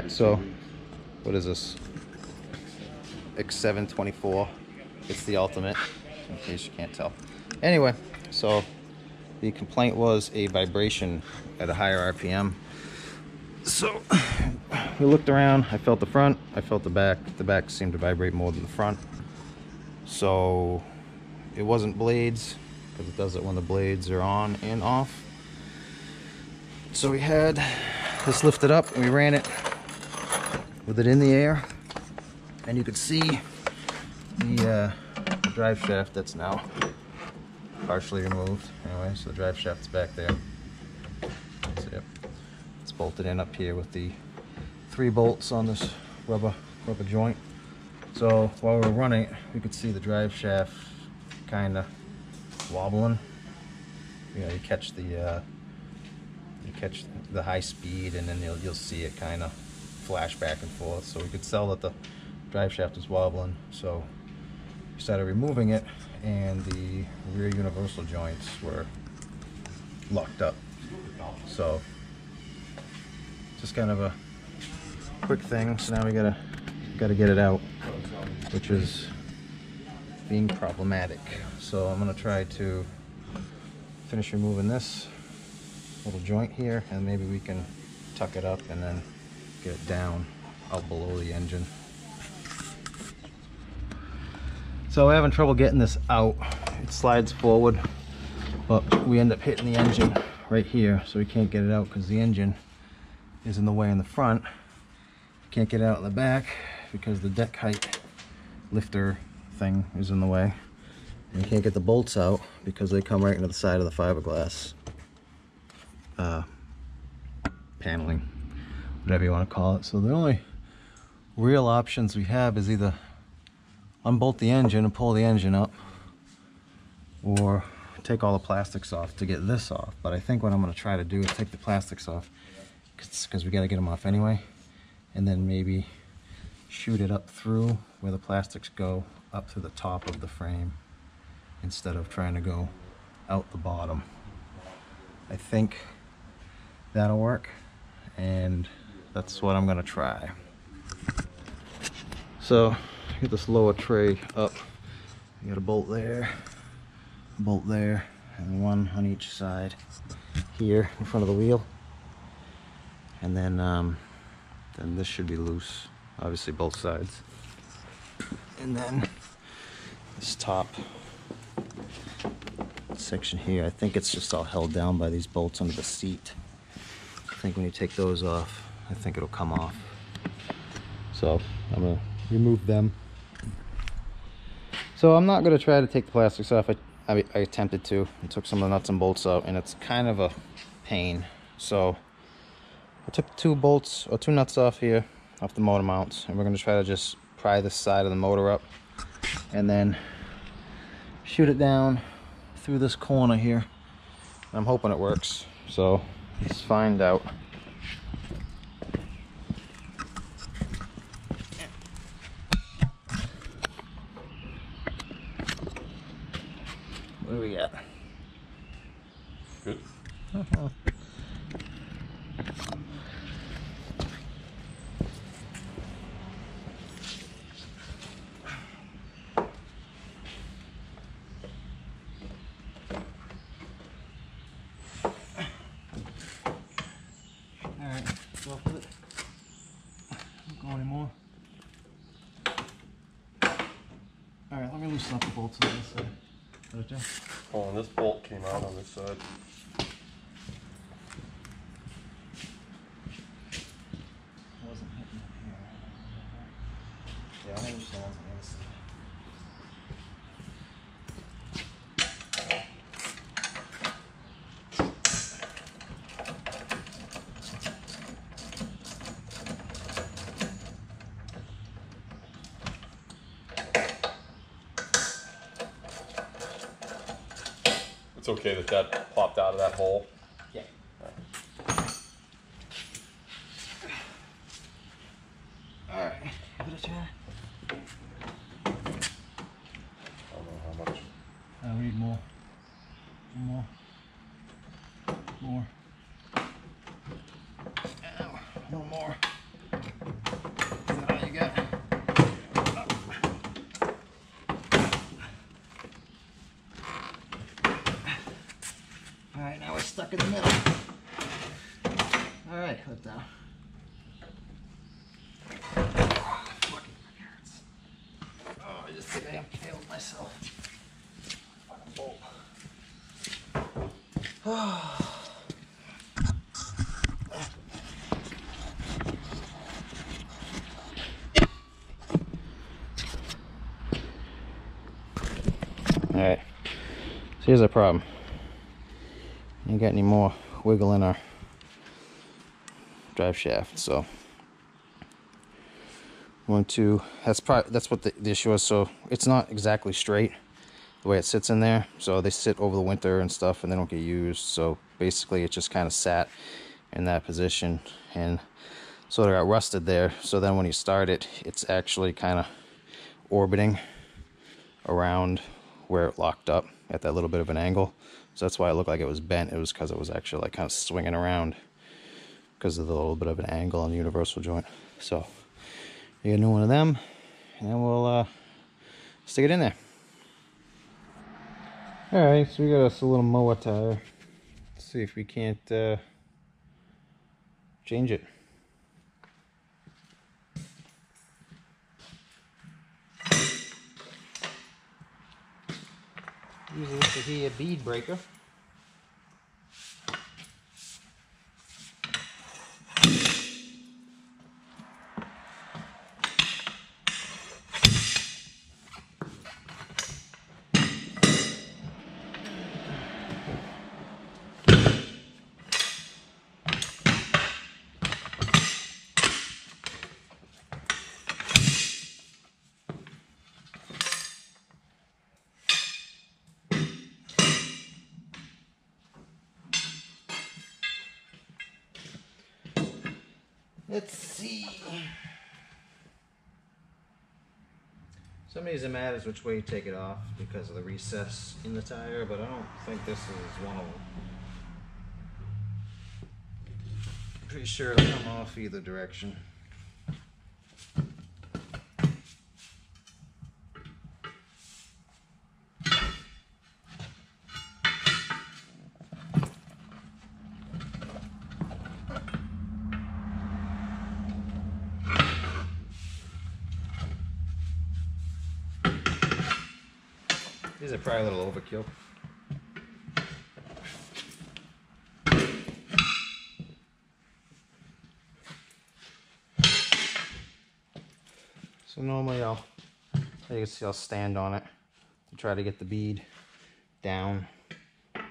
right, so what is this? X724. It's the ultimate, in case you can't tell. Anyway, so the complaint was a vibration at a higher RPM. So we looked around. I felt the front, I felt the back. The back seemed to vibrate more than the front. So it wasn't blades, because it does it when the blades are on and off. So we had this lifted up and we ran it with it in the air, and you could see the drive shaft that's now partially removed. Anyway, so the drive shaft's back there. That's it. It's bolted in up here with the 3 bolts on this rubber joint. So while we were running it, we could see the drive shaft kind of wobbling. You know, you catch the high speed, and then you'll see it kind of flash back and forth. So we could tell that the drive shaft was wobbling. So we started removing it, and the rear universal joints were locked up. So just kind of a quick thing. So now we gotta get it out, which is being problematic. So I'm gonna try to finish removing this little joint here, and maybe we can tuck it up and then get it down out below the engine. So we're having trouble getting this out. It slides forward, but we end up hitting the engine right here, so we can't get it out because the engine is in the way in the front. Can't get it out in the back because the deck height lifter thing is in the way. And you can't get the bolts out because they come right into the side of the fiberglass paneling, whatever you want to call it. So the only real options we have is either unbolt the engine and pull the engine up, or take all the plastics off to get this off. But I think what I'm going to try to do is take the plastics off, because we got to get them off anyway, and then maybe shoot it up through where the plastics go up to the top of the frame instead of trying to go out the bottom. I think that'll work, and that's what I'm going to try. So get this lower tray up. You got a bolt there, and one on each side here in front of the wheel. And then this should be loose, obviously both sides. And then this top section here, I think it's just all held down by these bolts under the seat. I think when you take those off, I think it'll come off. So I'm gonna remove them. So I'm not gonna try to take the plastics off. I attempted to and took some of the nuts and bolts out, and it's kind of a pain. So I took 2 bolts or 2 nuts off here, off the motor mounts, and we're going to try to just pry this side of the motor up and then shoot it down through this corner here. I'm hoping it works, so let's find out. What do we got? Good. Alright, go with it. Don't go anymore. Alright, let me loosen up the bolts on this side. Oh, and this bolt came out on this side. Wasn't hitting up here. Yeah, I understand on the other side. It's okay that popped out of that hole. Yeah. Alright, give it a try. I don't know how much. We need more. More. More. Ow, no more. stuck in the middle. All right, let down. Fucking hurts. Oh, I just think I impaled myself. Fucking bolt. Alright, so here's our problem. Ain't got any more wiggle in our drive shaft, so that's what the issue is. So it's not exactly straight the way it sits in there, so they sit over the winter and stuff and they don't get used. So basically it just kind of sat in that position and sort of got rusted there. So then when you start it, it's actually kind of orbiting around where it locked up at that little bit of an angle. So that's why it looked like it was bent. It was because it was actually like kind of swinging around because of the little bit of an angle on the universal joint. So you get a new one of them and then we'll stick it in there. Alright, so we got us a little mower tire. Let's see if we can't change it. Using this to be a bead breaker. Let's see. Some of these are mad as which way you take it off because of the recess in the tire, but I don't think this is one of them. Pretty sure it'll come off either direction. These are probably a little overkill. So normally you can see I'll stand on it to try to get the bead down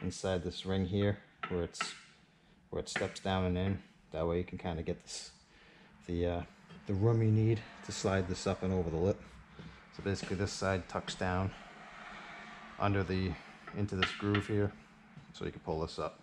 inside this ring here where it steps down and in. That way you can kind of get the room you need to slide this up and over the lip. So basically this side tucks down into this groove here, so you can pull this up.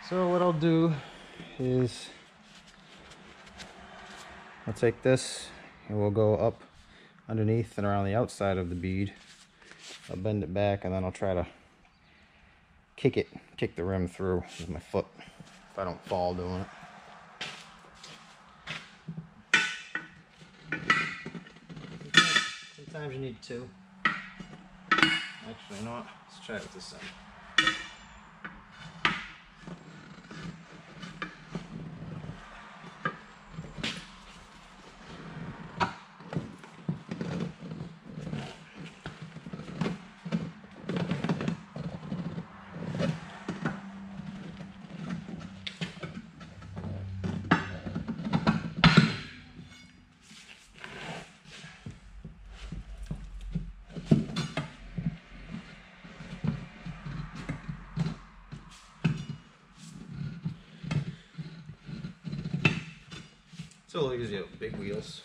So what I'll do is I'll take this and we'll go up underneath and around the outside of the bead. I'll bend it back and then I'll try to kick the rim through with my foot if I don't fall doing it. Sometimes you need two. Actually not. Let's try it with this side. It's a little easier with big wheels.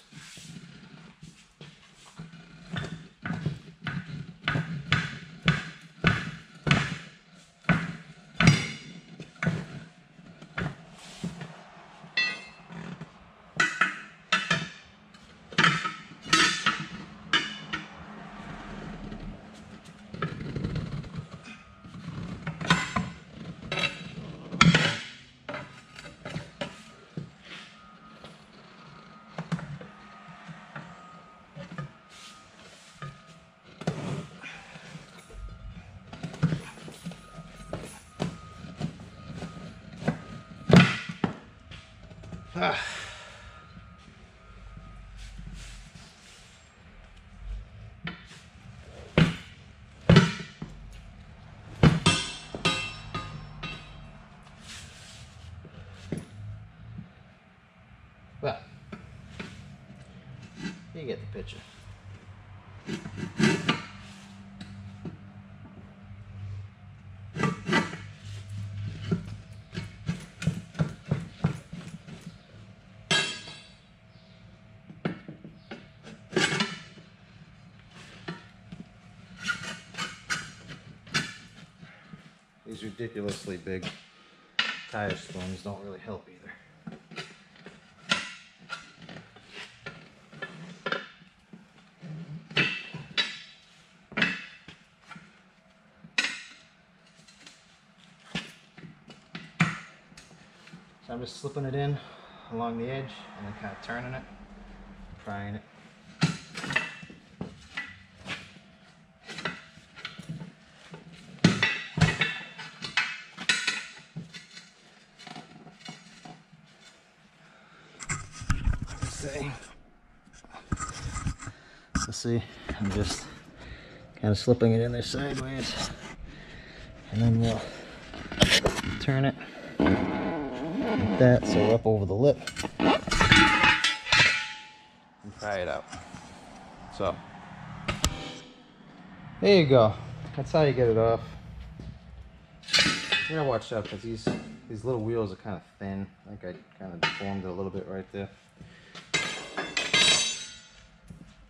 Well, you get the picture. These ridiculously big tire spoons don't really help either. So I'm just slipping it in along the edge and then kind of turning it, prying it. Let's see, I'm just kind of slipping it in there sideways, and then we'll turn it like that, so we're up over the lip, and pry it out. So there you go. That's how you get it off. You gotta watch out because these little wheels are kind of thin. I think I kind of deformed it a little bit right there.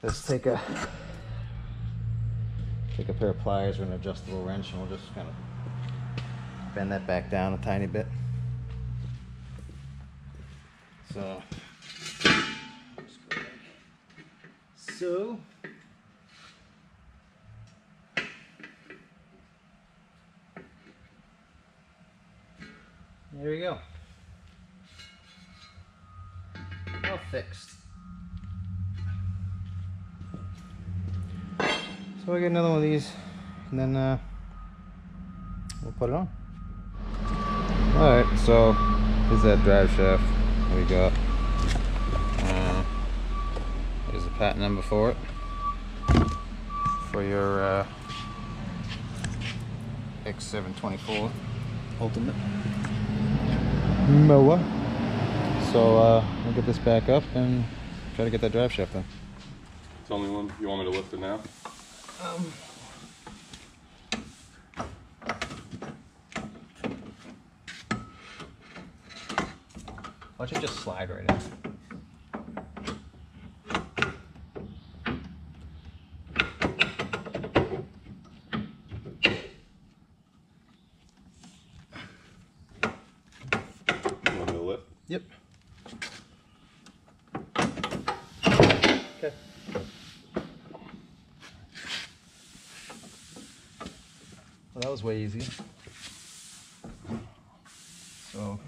Let's take a pair of pliers or an adjustable wrench, and we'll just kind of bend that back down a tiny bit. So there we go. All fixed. So we'll get another one of these, and then we'll put it on. Alright, so here's that drive shaft we got. Here's the patent number for it, for your X724 Ultimate mower. So we'll get this back up and try to get that drive shaft in. Tell me when you want me to lift it now. Why don't you just slide right in? You want me to lift? Yep. Okay. Well, that was way easy. So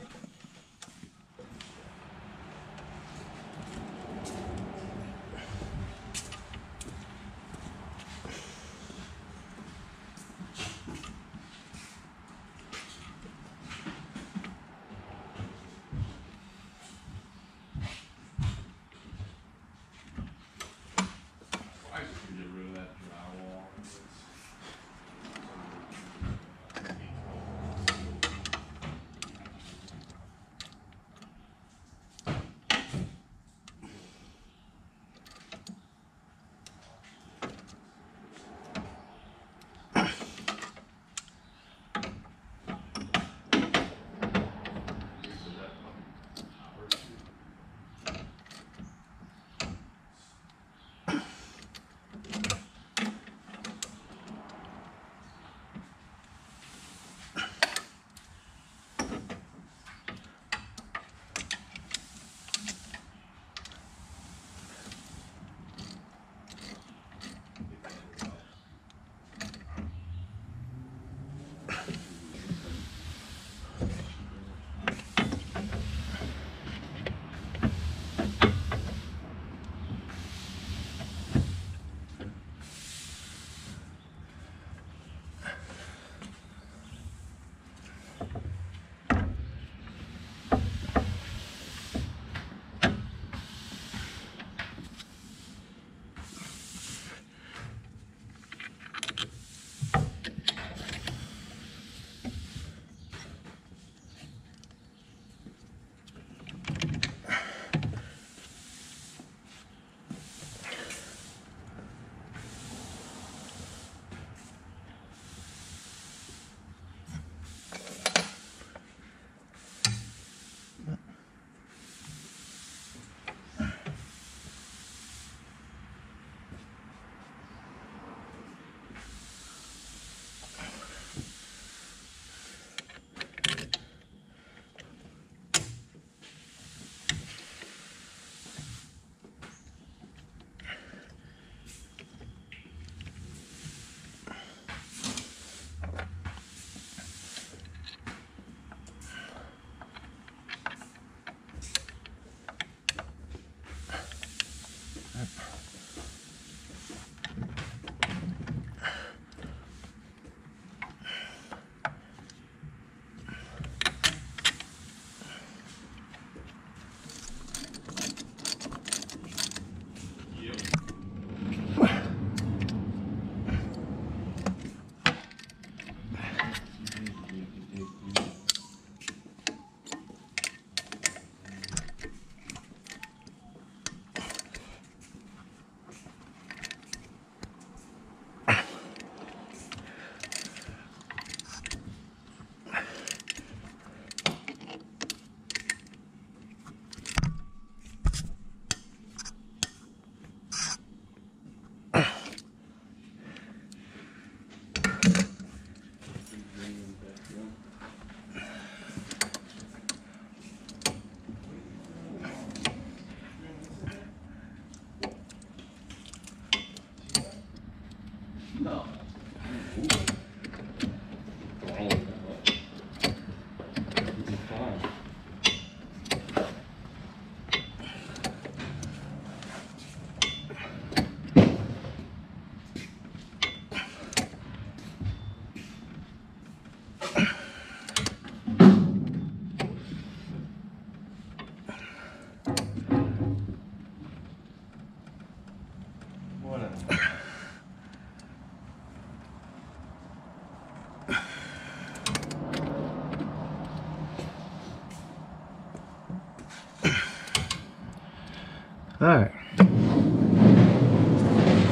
Alright. Let's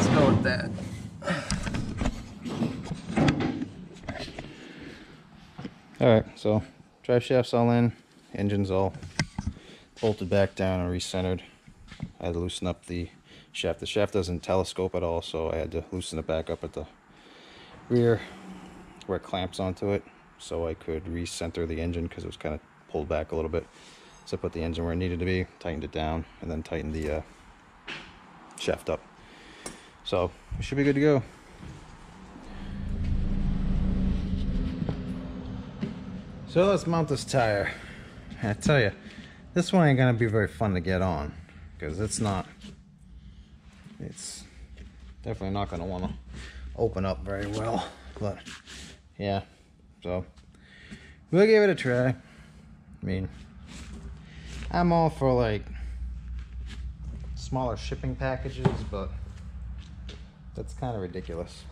go with that. Alright, so drive shaft's all in, engine's all bolted back down and recentered. I had to loosen up the shaft. The shaft doesn't telescope at all, so I had to loosen it back up at the rear where it clamps onto it so I could recenter the engine because it was kind of pulled back a little bit. So I put the engine where it needed to be, tightened it down, and then tightened the shaft up. So we should be good to go. So let's mount this tire. I tell you, this one ain't gonna be very fun to get on because it's definitely not gonna want to open up very well. But yeah, so we'll give it a try. I mean, I'm all for like smaller shipping packages, but that's kind of ridiculous.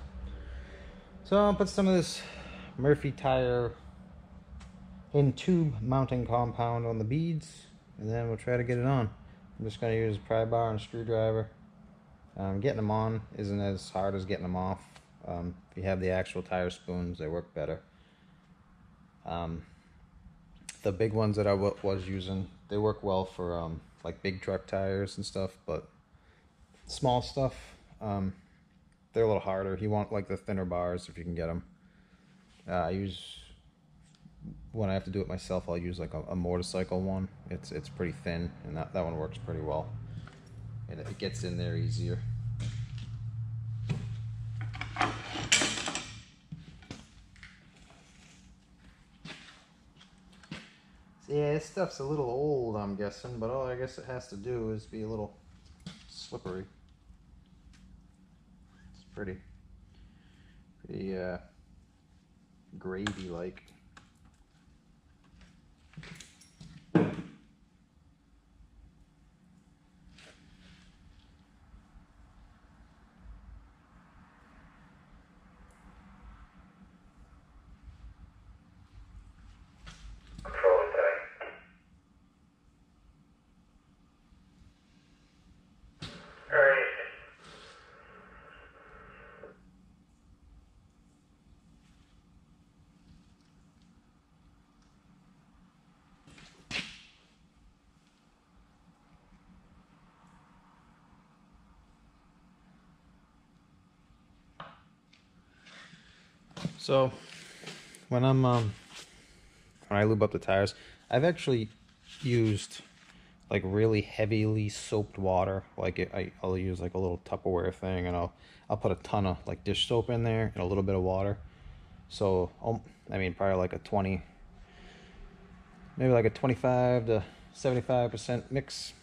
So I'll put some of this Murphy tire in tube mounting compound on the beads, and then we'll try to get it on. I'm just going to use a pry bar and a screwdriver. Getting them on isn't as hard as getting them off. If you have the actual tire spoons, they work better. The big ones that I was using, they work well for like big truck tires and stuff, but small stuff, they're a little harder. You want like the thinner bars if you can get them. When I have to do it myself, I'll use like a motorcycle one. It's pretty thin, and that one works pretty well, and it gets in there easier. So yeah, this stuff's a little old, I'm guessing, but all I guess it has to do is be a little slippery. It's pretty gravy-like. So when I lube up the tires, I've actually used like really heavily soaped water. Like I'll use like a little Tupperware thing, and I'll put a ton of like dish soap in there and a little bit of water. So I mean, probably like maybe like a 25 to 75% mix.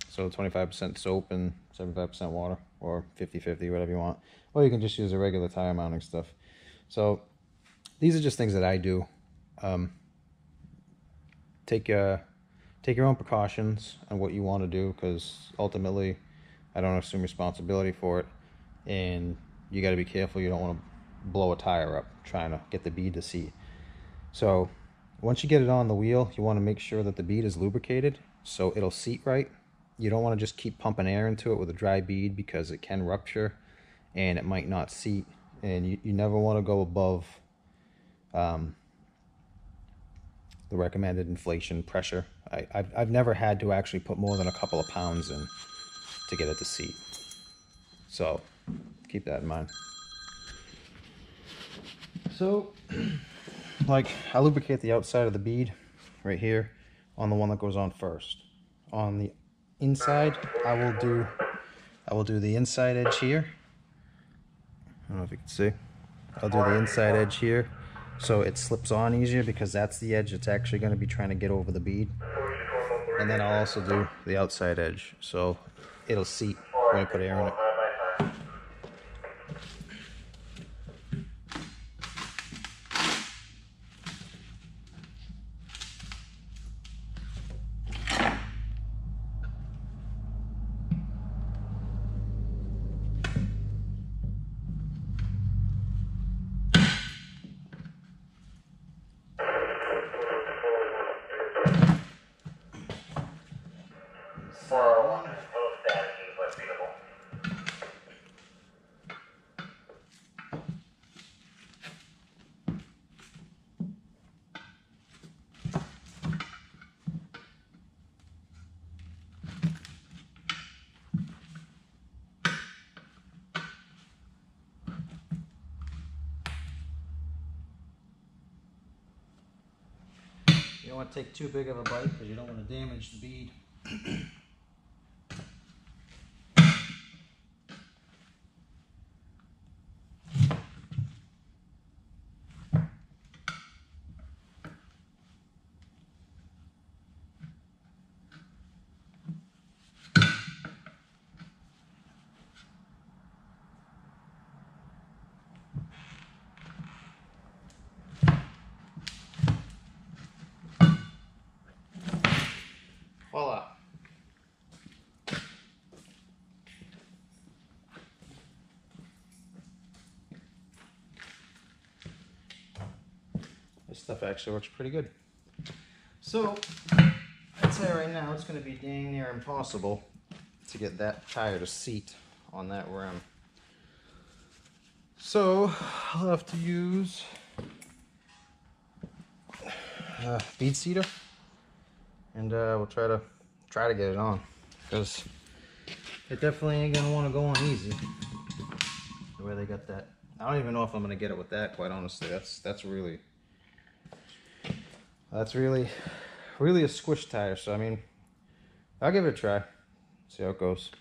So 25% soap and 75% water, or 50-50, whatever you want. Or you can just use a regular tire mounting stuff. So these are just things that I do. Take your own precautions on what you want to do, because ultimately I don't assume responsibility for it, and you got to be careful. You don't want to blow a tire up trying to get the bead to seat. So once you get it on the wheel, you want to make sure that the bead is lubricated so it'll seat right. You don't want to just keep pumping air into it with a dry bead, because it can rupture and it might not seat. And you never want to go above the recommended inflation pressure. I've never had to actually put more than a couple of pounds in to get it to seat. So keep that in mind. So like, I lubricate the outside of the bead right here on the one that goes on first. On the inside, I will do the inside edge here. I don't know if you can see. I'll do the inside edge here so it slips on easier, because that's the edge it's actually going to be trying to get over the bead. And then I'll also do the outside edge so it'll seat when I put air in it. You don't want to take too big of a bite because you don't want to damage the bead. Voila. This stuff actually works pretty good. So, I'd say right now it's going to be dang near impossible to get that tire to seat on that rim. So, I'll have to use a bead seater, and we'll try to get it on, because it definitely ain't gonna want to go on easy the way they got that. I don't even know if I'm gonna get it with that, quite honestly. That's really a squish tire. So I mean, I'll give it a try, see how it goes.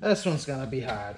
This one's gonna be hard.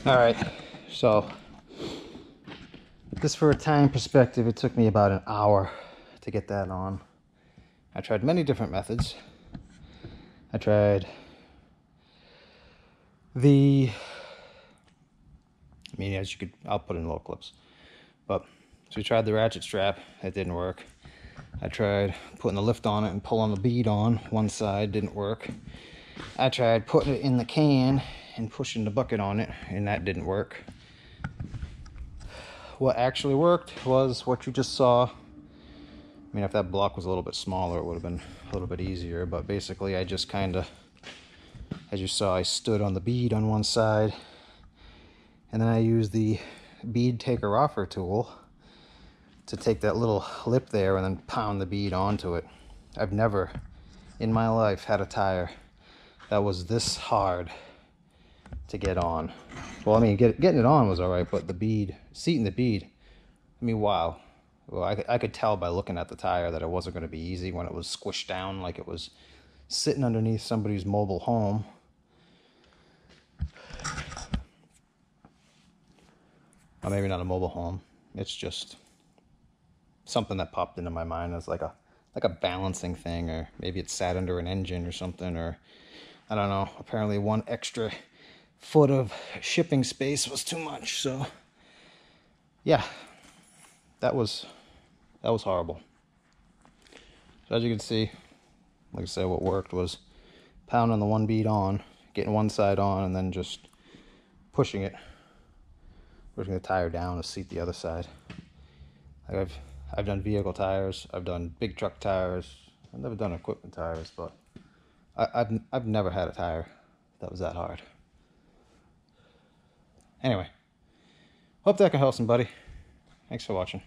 All right, so just for a time perspective, it took me about an hour to get that on. I tried many different methods. I tried as you could, I'll put in little clips. But, so we tried the ratchet strap, it didn't work. I tried putting the lift on it and pulling the bead on one side, didn't work. I tried putting it in the can and pushing the bucket on it, and that didn't work. What actually worked was what you just saw. I mean, if that block was a little bit smaller, it would have been a little bit easier, but basically I just kind of, as you saw, I stood on the bead on one side, and then I used the bead taker offer tool to take that little lip there and then pound the bead onto it. I've never in my life had a tire that was this hard to get on. Well, I mean, getting it on was all right, but the bead, seating the bead, I mean, wow. Well, I could tell by looking at the tire that it wasn't going to be easy when it was squished down like it was sitting underneath somebody's mobile home. Or maybe not a mobile home. It's just something that popped into my mind as like a balancing thing, or maybe it sat under an engine or something, or I don't know. Apparently one extra foot of shipping space was too much. So yeah, that was horrible. So as you can see, like I said, what worked was pounding the one bead on, getting one side on, and then just pushing the tire down to seat the other side. Like I've done vehicle tires, I've done big truck tires, I've never done equipment tires, but I've never had a tire that was that hard. Anyway, hope that can help somebody. Thanks for watching.